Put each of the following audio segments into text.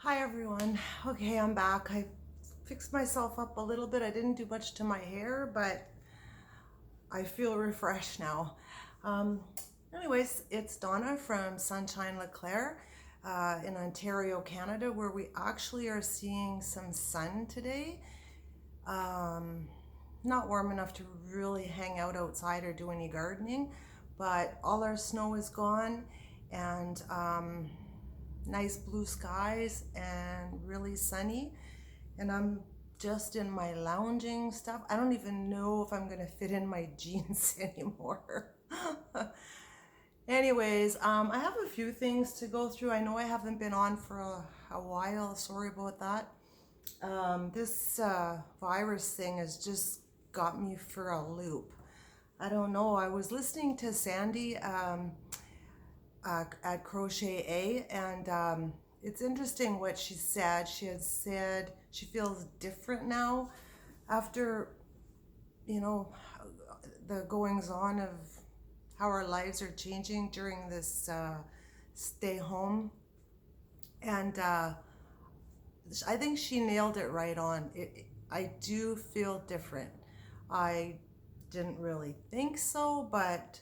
Hi everyone. Okay, I'm back. I fixed myself up a little bit. I didn't do much to my hair, but I feel refreshed now. Um, Anyways, it's Donna from SunshineLeclair in Ontario, Canada, where we actually are seeing some sun today. Um, Not warm enough to really hang out outside or do any gardening, but all our snow is gone and nice blue skies and really sunny. And I'm just in my lounging stuff. I don't even know if I'm gonna fit in my jeans anymore. Anyways, I have a few things to go through. I know I haven't been on for a while. Sorry about that. This virus thing has just got me for a loop. I don't know. I was listening to Sandy at Crochet, and it's interesting what she said. She had said she feels different now after, you know, the goings on of how our lives are changing during this stay home. And I think she nailed it right on. I do feel different. I didn't really think so, but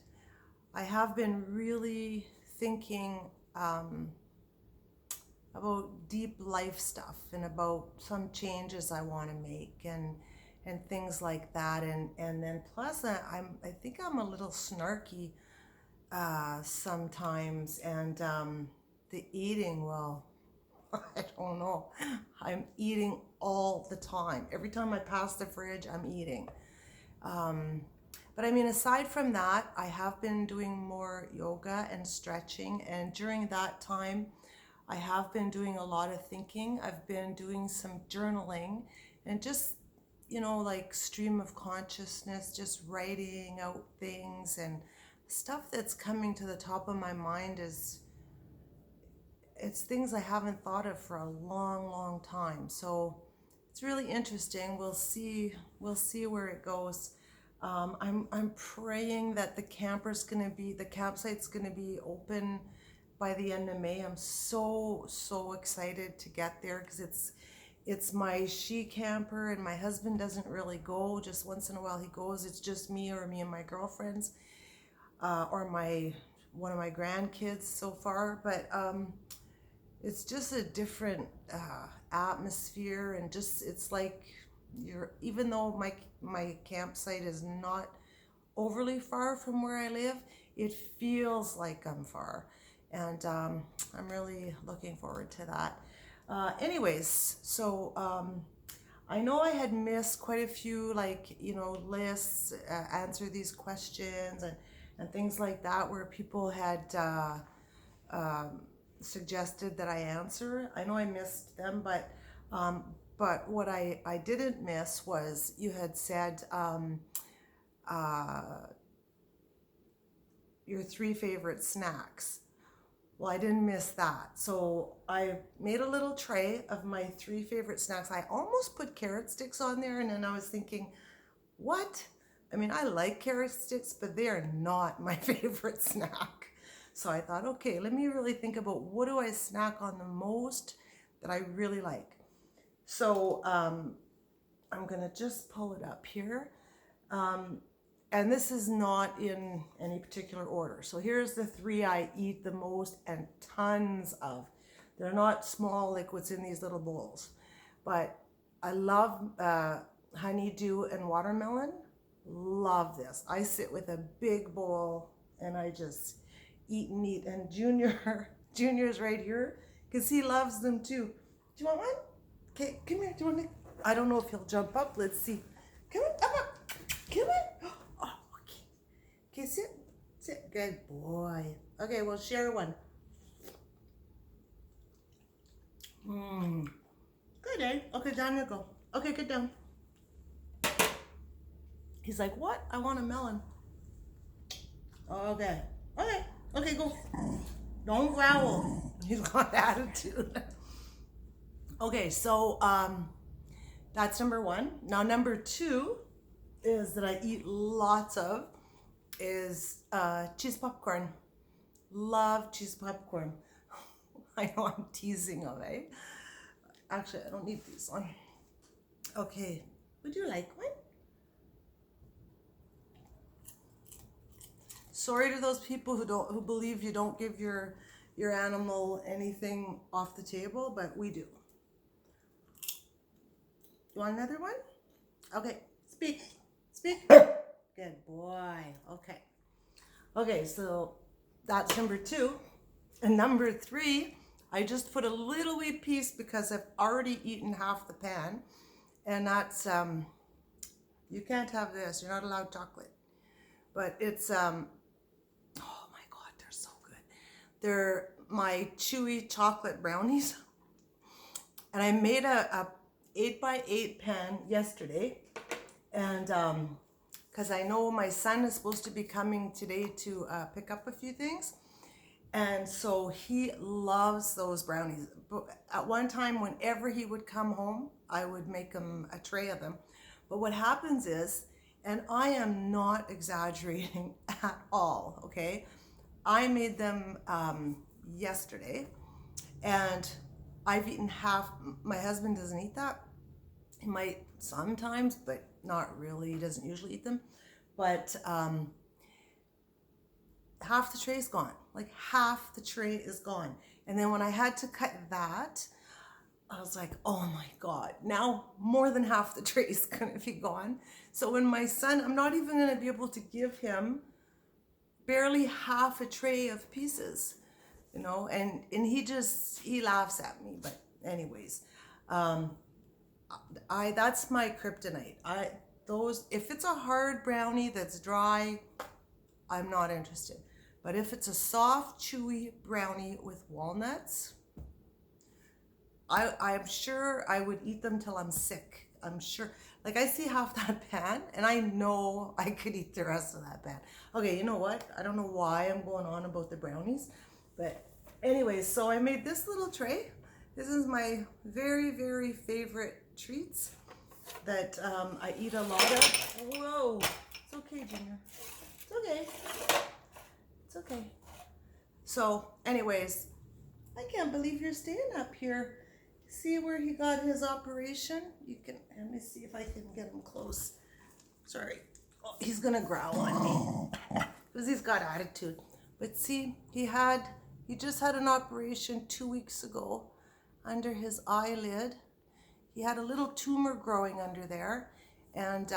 I have been really thinking about deep life stuff and about some changes I want to make and things like that. And then plus I think I'm a little snarky sometimes, and the eating, well, I don't know. I'm eating all the time. Every time I pass the fridge, I'm eating. But I mean, aside from that, I have been doing more yoga and stretching. And during that time, I have been doing a lot of thinking. I've been doing some journaling and just, like stream of consciousness, just writing out things and stuff that's coming to the top of my mind it's things I haven't thought of for a long, long time. So it's really interesting. We'll see where it goes. I'm praying that the campsite's gonna be open by the end of May. I'm so excited to get there because it's my she camper, and my husband doesn't really go. Just once in a while he goes. It's just me and my girlfriends, or one of my grandkids so far. But it's just a different atmosphere, and just it's like even though my campsite is not overly far from where I live, it feels like I'm far, and I'm really looking forward to that. Anyways, so I know I had missed quite a few, lists, answer these questions and things like that, where people had suggested that I answer. I know I missed them, but what I didn't miss was you had said your 3 favorite snacks. Well, I didn't miss that. So I made a little tray of my 3 favorite snacks. I almost put carrot sticks on there, and then I was thinking, what? I mean, I like carrot sticks, but they are not my favorite snack. So I thought, okay, let me really think about what do I snack on the most that I really like. So I'm gonna just pull it up here. And this is not in any particular order. So here's the 3 I eat the most and tons of. They're not small like what's in these little bowls. But I love honeydew and watermelon. Love this. I sit with a big bowl and I just eat and eat. And Junior's right here because he loves them too. Do you want one? Okay, come here. Do you want to? I don't know if he'll jump up. Let's see. Come on, up. Come on. Oh, okay. Okay, sit. Good boy. Okay, we'll share one. Good, eh? Okay, down you go. Okay, get down. He's like, what? I want a melon. Okay. Okay, go. Don't growl. He's got attitude. Okay, so that's number 1. Now number 2 is that I eat lots of is cheese popcorn. Love cheese popcorn. I know I'm teasing of it. Actually, I don't need these on. Okay, would you like one? Sorry to those people who believe you don't give your animal anything off the table, but we do. You want another one? Okay, speak. Good boy. Okay. Okay, so that's number 2. And number 3, I just put a little wee piece because I've already eaten half the pan. And that's, you can't have this. You're not allowed chocolate. But it's, oh my God, they're so good. They're my chewy chocolate brownies. And I made a 8x8 pan yesterday. And because I know my son is supposed to be coming today to pick up a few things. And so he loves those brownies. But at one time, whenever he would come home, I would make him a tray of them. But what happens is, and I am not exaggerating at all, okay? I made them yesterday, and I've eaten half. My husband doesn't eat that. He might sometimes, but not really. He doesn't usually eat them. But half the tray is gone. Like half the tray is gone. And then when I had to cut that, I was like, oh my God, now more than half the tray is gonna be gone. So when my son, I'm not even gonna be able to give him barely half a tray of pieces, you know, and he laughs at me, but anyways, that's my kryptonite. If it's a hard brownie that's dry, I'm not interested. But if it's a soft, chewy brownie with walnuts, I'm sure I would eat them till I'm sick. I'm sure. Like, I see half that pan, and I know I could eat the rest of that pan. Okay, you know what? I don't know why I'm going on about the brownies. But anyways, so I made this little tray. This is my very, very favorite treats that I eat a lot of. Whoa. It's okay, Junior. It's okay. It's okay. So anyways, I can't believe you're staying up here. See where he got his operation? You can, let me see if I can get him close. Sorry. Oh, he's gonna growl on me because he's got attitude. But see, he just had an operation 2 weeks ago under his eyelid. He had a little tumor growing under there, and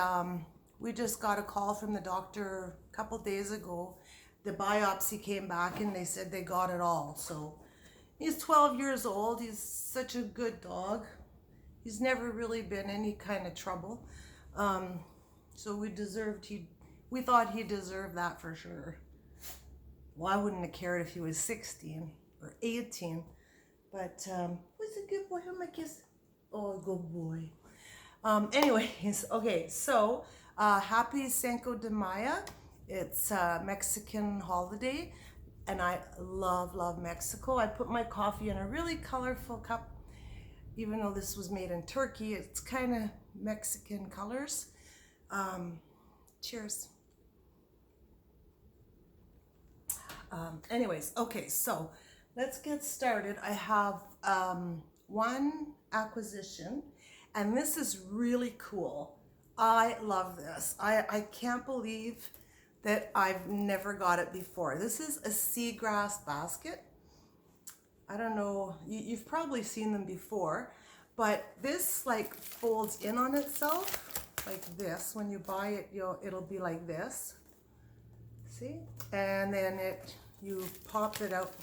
we just got a call from the doctor a couple days ago. The biopsy came back and they said they got it all. So he's 12 years old. He's such a good dog. He's never really been any kind of trouble. So we thought he deserved that for sure. Well, I wouldn't have cared if he was 16 or 18. But who's a good boy? Who am I kiss? Oh, good boy. Anyways, okay, so happy Cinco de Mayo. It's a Mexican holiday, and I love Mexico. I put my coffee in a really colorful cup, even though this was made in Turkey. It's kind of Mexican colors. Cheers. Anyways, okay, so let's get started. I have one acquisition, and this is really cool. I love this. I can't believe that I've never got it before. This is a Seagrass basket. I don't know, you've probably seen them before, but this like folds in on itself like this. When you buy it, it'll be like this. See? And then you pop it out.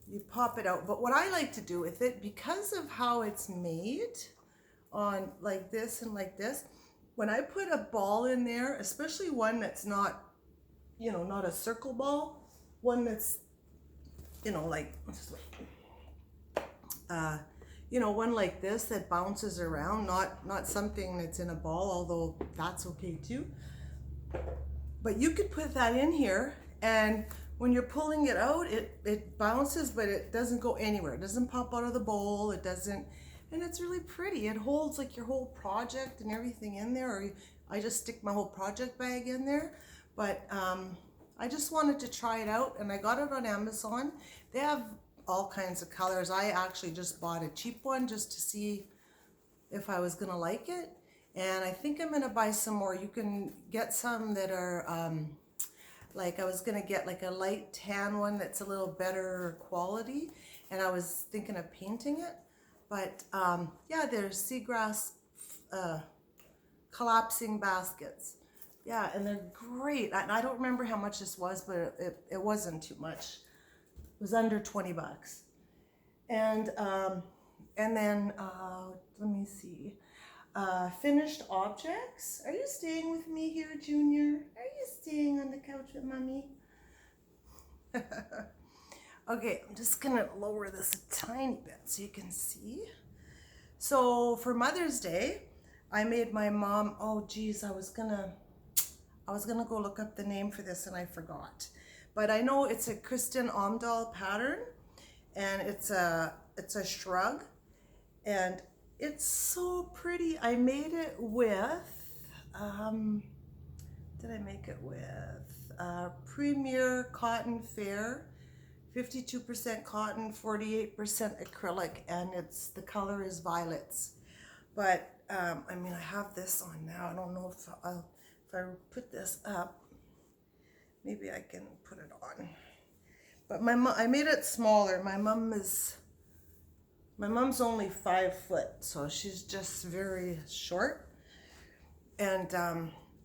You pop it out. But what I like to do with it, because of how it's made on like this and like this, when I put a ball in there, especially one that's not, not a circle ball, one that's, like, one like this that bounces around, not something that's in a ball, although that's okay too. But you could put that in here, and when you're pulling it out, it bounces, but it doesn't go anywhere. It doesn't pop out of the bowl. It doesn't. And it's really pretty. It holds like your whole project and everything in there, or I just stick my whole project bag in there. But I just wanted to try it out, and I got it on Amazon. They have all kinds of colors. I actually just bought a cheap one just to see if I was gonna like it. And I think I'm gonna buy some more. You can get some that are, like I was gonna get like a light tan one that's a little better quality. And I was thinking of painting it. But yeah, there's Seagrass collapsing baskets. Yeah, and they're great. I don't remember how much this was, but it wasn't too much. It was under 20 bucks. And then let me see. Finished objects. Are you staying with me here, Junior? Are you staying on the couch with Mommy? Okay, I'm just gonna lower this a tiny bit so you can see. So for Mother's Day, I made my mom, oh geez, I was gonna go look up the name for this and I forgot. But I know it's a Kristin Omdahl pattern, and it's a shrug, and it's so pretty. I made it with, did I make it with Premier Cotton Fair, 52% cotton, 48% acrylic, and the color is violets. But I mean, I have this on now. I don't know if I put this up, maybe I can put it on. But I made it smaller. My mom's only 5 foot, so she's just very short. And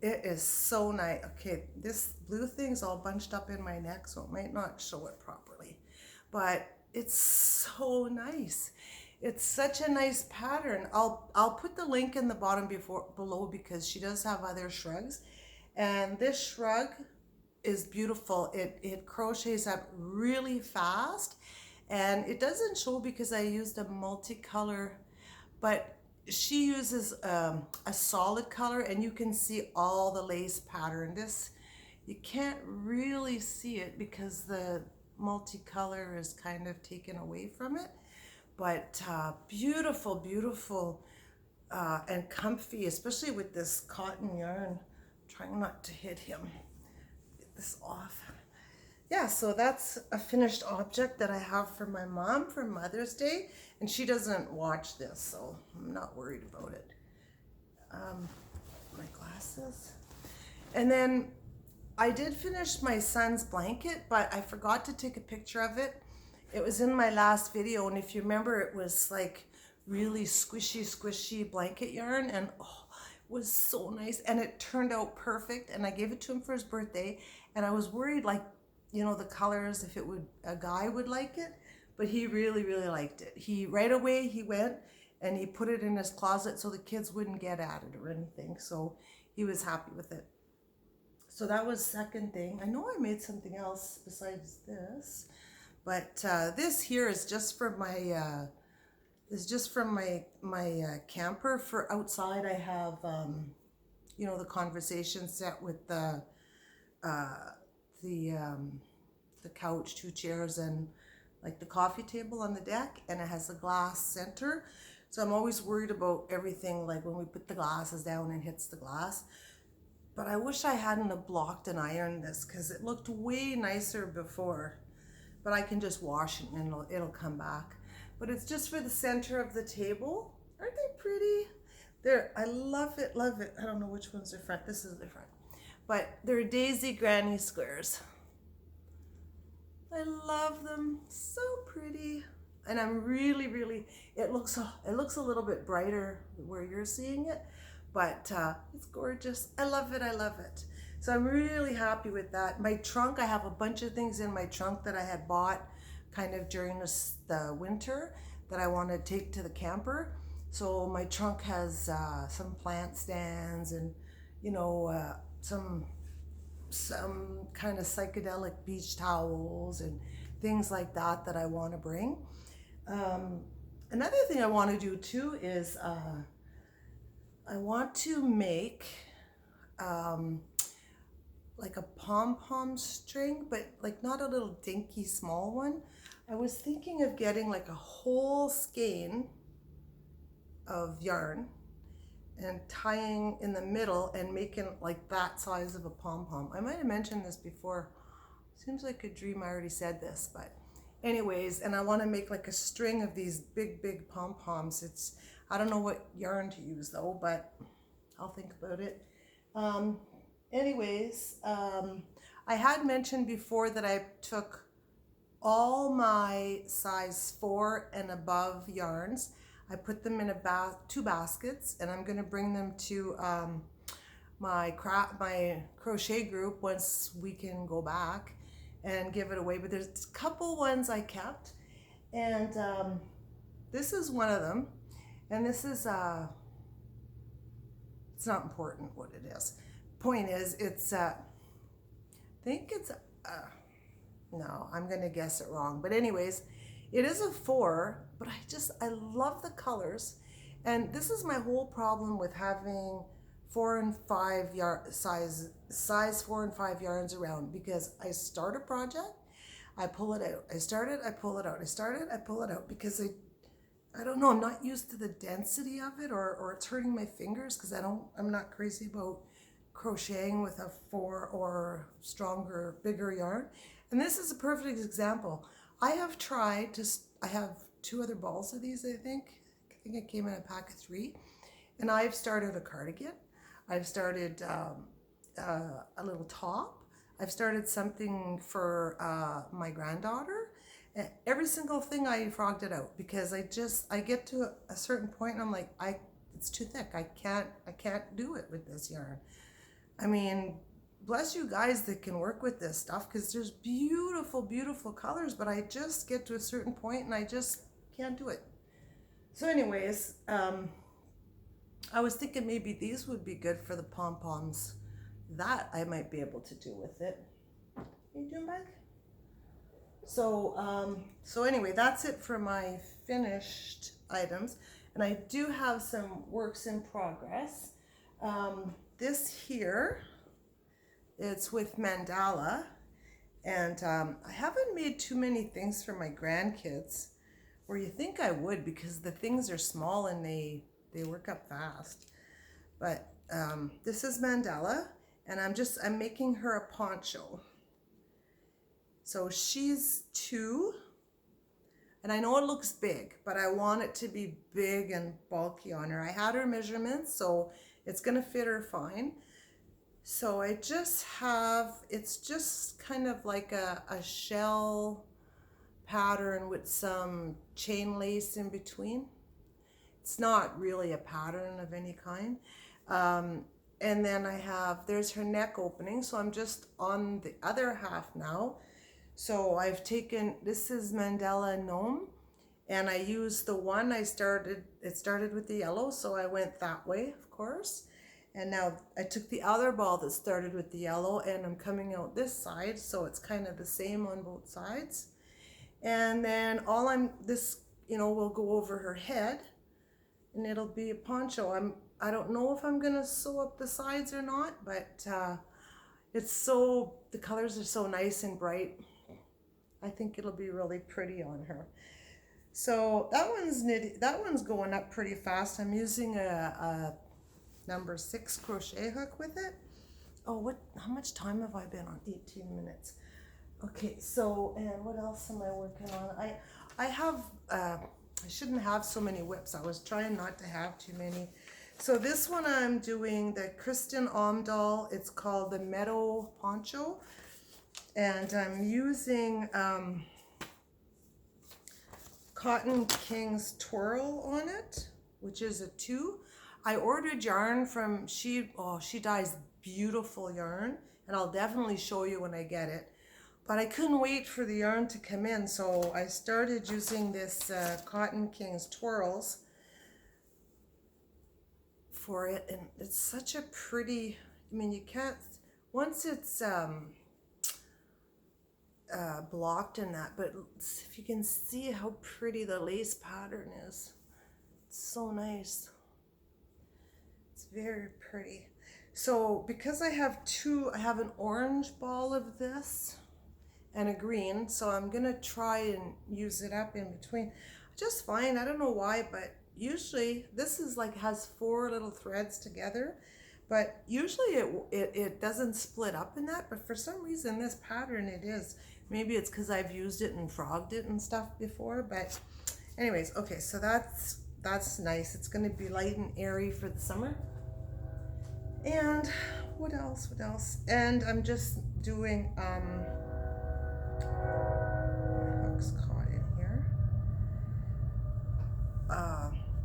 it is so nice. Okay, this blue thing's all bunched up in my neck, so it might not show it properly. But it's so nice. It's such a nice pattern. I'll put the link in the bottom below because she does have other shrugs. And this shrug is beautiful. It crochets up really fast. And it doesn't show because I used a multicolor, but she uses a solid color, and you can see all the lace pattern. This, you can't really see it because the multicolor is kind of taken away from it. But beautiful, beautiful, and comfy, especially with this cotton yarn. Trying not to hit him. Get this off. Yeah, so that's a finished object that I have for my mom for Mother's Day, and she doesn't watch this, so I'm not worried about it. My glasses. And then I did finish my son's blanket, but I forgot to take a picture of it. It was in my last video, and if you remember, it was like really squishy blanket yarn, and oh, it was so nice, and it turned out perfect, and I gave it to him for his birthday, and I was worried, like, you know, the colors, if a guy would like it, but he really, really liked it. Right away he went and he put it in his closet so the kids wouldn't get at it or anything, so he was happy with it. So that was second thing. I know I made something else besides this. But this here is just for my my camper. For outside, I have you know, the conversation set with the couch, 2 chairs, and like the coffee table on the deck, and it has a glass center. So I'm always worried about everything, like when we put the glasses down and hits the glass. But I wish I hadn't have blocked and ironed this because it looked way nicer before. But I can just wash it and it'll come back. But it's just for the center of the table. Aren't they pretty? I love it, love it. I don't know which one's the front. This is the front. But they're daisy granny squares. I love them, so pretty. And I'm really, really, it looks a little bit brighter where you're seeing it, but it's gorgeous. I love it, I love it. So I'm really happy with that. My trunk, I have a bunch of things in my trunk that I had bought kind of during the winter that I want to take to the camper. So my trunk has some plant stands and, you know, some kind of psychedelic beach towels and things like that I want to bring. Another thing I want to do too is I want to make like a Pom Pom string, but like not a little dinky small one. I was thinking of getting like a whole skein of yarn and tying in the middle and making like that size of a pom-pom. I might have mentioned this before. Seems like a dream I already said this, but anyways, and I want to make like a string of these big pom-poms. I don't know what yarn to use though, but I'll think about it. Anyways, I had mentioned before that I took all my size 4 and above yarns. I put them in two baskets, and I'm going to bring them to my crochet group once we can go back and give it away. But there's a couple ones I kept, and this is one of them. And this is it's not important what it is. Point is, it's I think it's no, I'm gonna guess it wrong. But anyways, it is a 4, but I love the colors. And this is my whole problem with having 4 and 5 size 4 and 5 yarns around, because I start a project, I pull it out. I start it, I pull it out. I start it, I pull it out, because I don't know, I'm not used to the density of it, or it's hurting my fingers, because I'm not crazy about crocheting with a 4 or stronger, bigger yarn. And this is a perfect example. I have tried to, I have 2 other balls of these, I think it came in a pack of 3, and I've started a cardigan. I've started a little top. I've started something for my granddaughter. And every single thing I frogged it out, because I get to a certain point and I'm like, it's too thick. I can't do it with this yarn. I mean, bless you guys that can work with this stuff, because there's beautiful colors, but I just get to a certain point and I just can't do it. So anyways, I was thinking maybe these would be good for the pom-poms. That I might be able to do with it. What are you doing, bud? So anyway, that's it for my finished items. And I do have some works in progress. This here, it's with Mandela. And I haven't made too many things for my grandkids, where you think I would, because the things are small and they work up fast. But this is Mandela, and I'm making her a poncho. So she's 2, and I know it looks big, but I want it to be big and bulky on her. I had her measurements, so it's gonna fit her fine. So it's just kind of like a shell pattern with some chain lace in between. It's not really a pattern of any kind. And then there's her neck opening, so I'm just on the other half now. So I've taken, this is Mandela Gnome, and I used the one it started with the yellow, so I went that way, of course. And now I took the other ball that started with the yellow, and I'm coming out this side, so it's kind of the same on both sides. And then will go over her head, and it'll be a poncho. I don't know if I'm gonna sew up the sides or not, but the colors are so nice and bright. I think it'll be really pretty on her. So that one's going up pretty fast. I'm using a number 6 crochet hook with it. Oh, how much time have I been on? 18 minutes. Okay, so, and what else am I working on? I shouldn't have so many WIPs. I was trying not to have too many. So this one I'm doing the Kristin Omdahl. It's called the Mandela Poncho. And I'm using Cotton King's Twirl on it, which is a 2. I ordered yarn from, she dyes beautiful yarn, and I'll definitely show you when I get it. But I couldn't wait for the yarn to come in, so I started using this Cotton King's Twirls for it, and it's such a pretty, you can't, once it's blocked in that, but if you can see how pretty the lace pattern is, it's so nice. It's very pretty. So because I have an orange ball of this and a green, so I'm gonna try and use it up in between. Just fine, I don't know why, but usually this is has 4 little threads together, but usually it doesn't split up in that, but for some reason this pattern it is. Maybe it's because I've used it and frogged it and stuff before, but anyways, okay, so that's nice. It's going to be light and airy for the summer. And what else? And I'm just doing my hook's caught in here.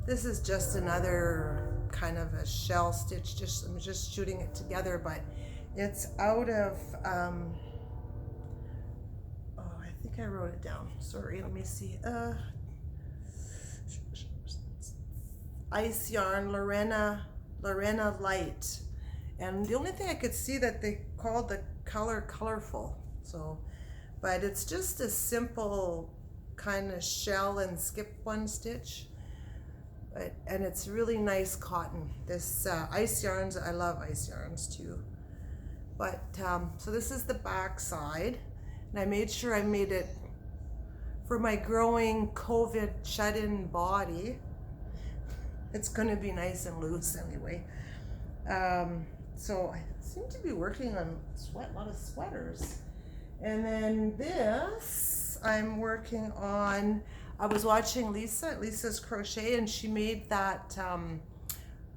This is just another kind of a shell stitch. I'm just shooting it together, but it's out of I think I wrote it down. Sorry, let me see. Ice yarn, Lorena Light. And the only thing I could see that they called the color colorful. So, but it's just a simple kind of shell and skip one stitch. And it's really nice cotton. This ice yarns, I love ice yarns too. But so this is the back side, and I made sure I made it for my growing COVID shut-in body. It's gonna be nice and loose anyway. So I seem to be working on a lot of sweaters. And then this, I'm working on, I was watching Lisa's Crochet, and she made that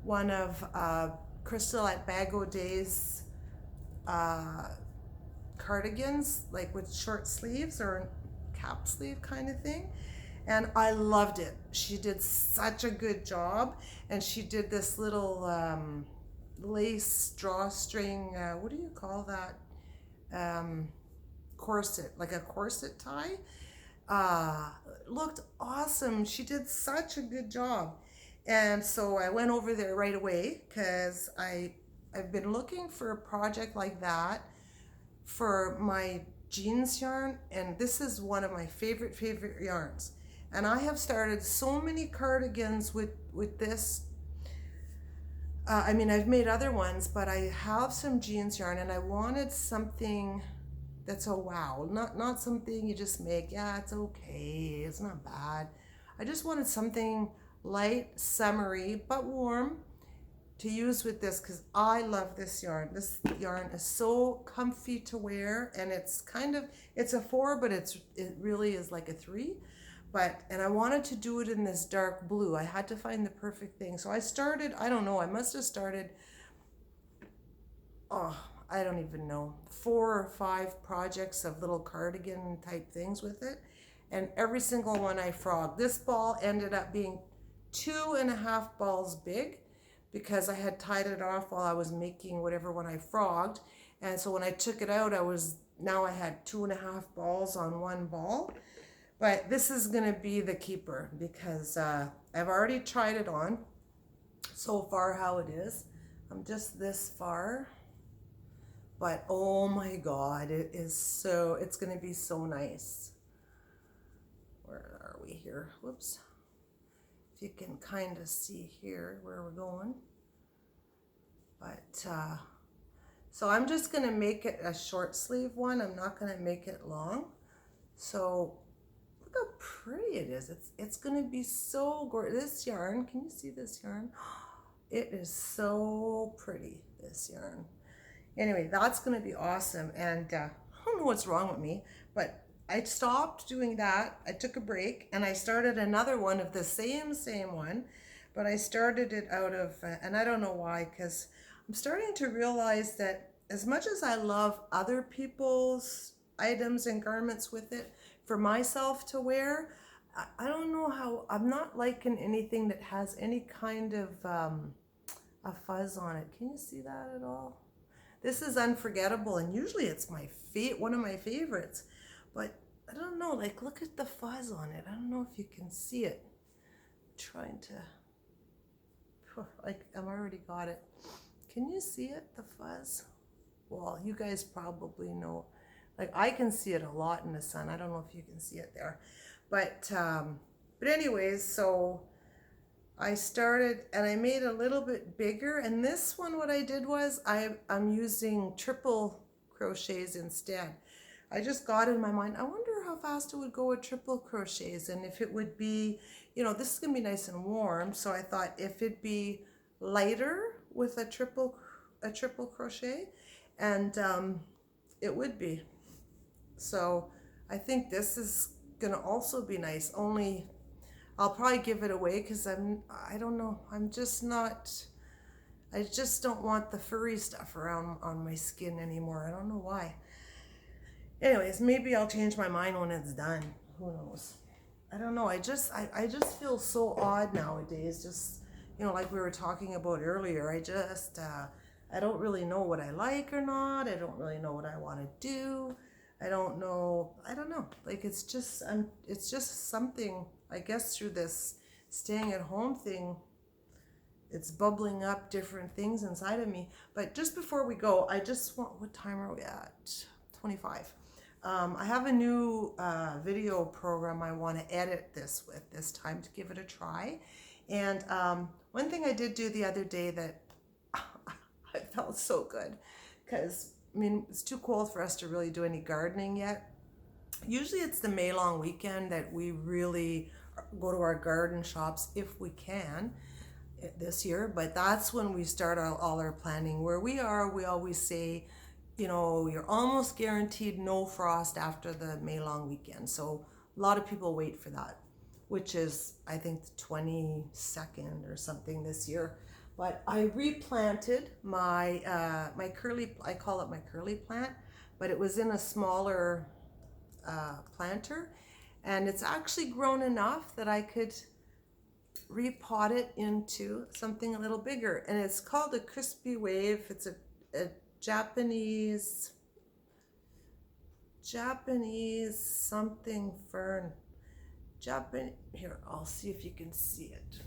one of Crystal at Bag O' Day's cardigans, like with short sleeves or cap sleeve kind of thing. And I loved it. She did such a good job. And she did this little lace drawstring, what do you call that? Corset, like a corset tie. Looked awesome. She did such a good job. And so I went over there right away because I've been looking for a project like that for my jeans yarn, and this is one of my favorite yarns. And I have started so many cardigans with this. I mean, I've made other ones, but I have some jeans yarn, and I wanted something that's a wow, not something you just make. Yeah, it's okay, it's not bad. I just wanted something light, summery, but warm to use with this, because I love this yarn. This yarn is so comfy to wear, and it's a 4, but it really is like a 3. And I wanted to do it in this dark blue. I had to find the perfect thing. So I started, I don't know, I must have started, I don't even know, 4 or 5 projects of little cardigan type things with it. And every single one I frogged. This ball ended up being 2.5 balls big, because I had tied it off while I was making whatever one I frogged. And so when I took it out, I had 2.5 balls on one ball. But this is gonna be the keeper, because I've already tried it on so far how it is. I'm just this far, but oh my God, it's gonna be so nice. Where are we here? Whoops. If you can kind of see here where we're going. But so I'm just gonna make it a short sleeve one. I'm not gonna make it long. So look how pretty it is. It's gonna be so gorgeous. This yarn, can you see this yarn? It is so pretty, this yarn. Anyway, that's gonna be awesome. And I don't know what's wrong with me, but I stopped doing that. I took a break and I started another one of the same one, but I started it out of, and I don't know why, because I'm starting to realize that as much as I love other people's items and garments with it, for myself to wear, I don't know how, I'm not liking anything that has any kind of a fuzz on it. Can you see that at all? This is Unforgettable, and usually it's one of my favorites. But I don't know, like, look at the fuzz on it. I don't know if you can see it. I'm trying to, like, I've already got it. Can you see it, the fuzz? Well, you guys probably know. Like, I can see it a lot in the sun. I don't know if you can see it there. But anyways, so I started and I made a little bit bigger. And this one, what I did was I'm using triple crochets instead. I just got in my mind, I wonder how fast it would go with triple crochets, and if it would be, this is gonna be nice and warm. So I thought if it'd be lighter with a triple crochet, and it would be. So I think this is gonna also be nice, only I'll probably give it away because I don't know, I'm just not, I just don't want the furry stuff around on my skin anymore. I don't know why. Anyways, maybe I'll change my mind when it's done. Who knows? I don't know. I just feel so odd nowadays. Just, you know, like we were talking about earlier. I don't really know what I like or not. I don't really know what I want to do. I don't know. Like it's just something, I guess, through this staying at home thing. It's bubbling up different things inside of me. But just before we go, I just want, what time are we at? 25. I have a new video program I want to edit this with this time to give it a try. And one thing I did do the other day that I felt so good, because I mean, it's too cold for us to really do any gardening yet. Usually it's the May long weekend that we really go to our garden shops if we can this year, but that's when we start all our planning. Where we are, we always say, you know, you're almost guaranteed no frost after the May long weekend. So a lot of people wait for that, which is, I think, the 22nd or something this year. But I replanted my my curly, I call it my curly plant, but it was in a smaller planter, and it's actually grown enough that I could repot it into something a little bigger. And it's called a crispy wave. It's a Japanese something fern. Here, I'll see if you can see it.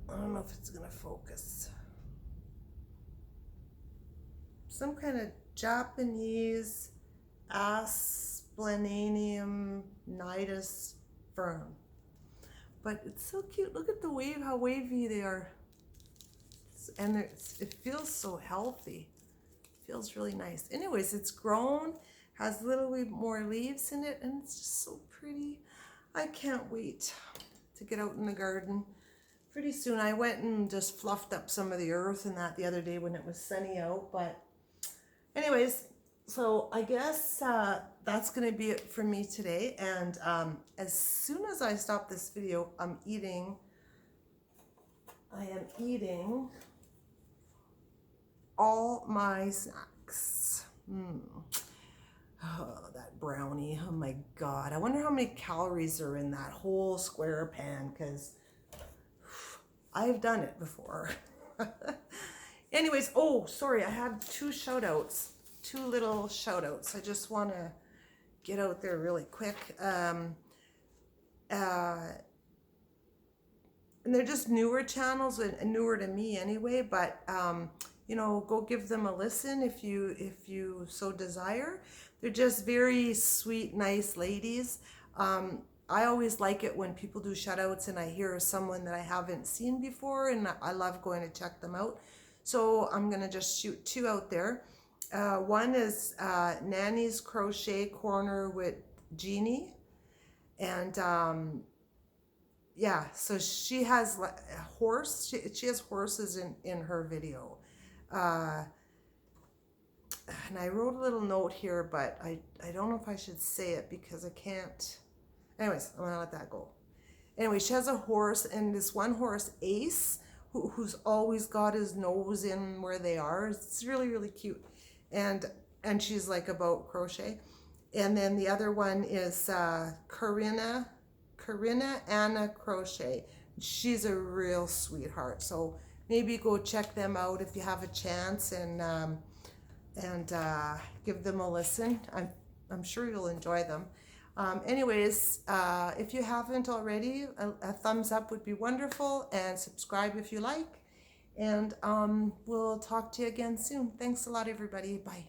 I don't know if it's gonna focus. Some kind of Japanese Asplenium nidus fern. But it's so cute. Look at the wave, how wavy they are. And it feels so healthy. It feels really nice. Anyways, it's grown, has a little bit more leaves in it, and it's just so pretty. I can't wait to get out in the garden pretty soon. I went and just fluffed up some of the earth and that the other day when it was sunny out. But anyways, so I guess that's going to be it for me today. And as soon as I stop this video, I am eating all my snacks. Oh, that brownie. Oh my God. I wonder how many calories are in that whole square pan, because I've done it before. Anyways, oh, sorry. I had two little shout outs. I just want to get out there really quick. And they're just newer channels and newer to me anyway, but you know, go give them a listen if you so desire. They're just very sweet, nice ladies. I always like it when people do shout outs and I hear someone that I haven't seen before, and I love going to check them out. So I'm gonna just shoot two out there. One is Nannie's Crochet Corner with Jeannie, and yeah, so she has a horse. She has horses in her video. And I wrote a little note here, but I don't know if I should say it because I can't. Anyways, I'm gonna let that go. Anyway, she has a horse, and this one horse, Ace, who's always got his nose in where they are. It's really, really cute. And she's like about crochet. And then the other one is Corina Anna Crochet. She's a real sweetheart. So maybe go check them out if you have a chance, and give them a listen. I'm sure you'll enjoy them. Anyways, if you haven't already, a thumbs up would be wonderful, and subscribe if you like. And we'll talk to you again soon. Thanks a lot, everybody. Bye.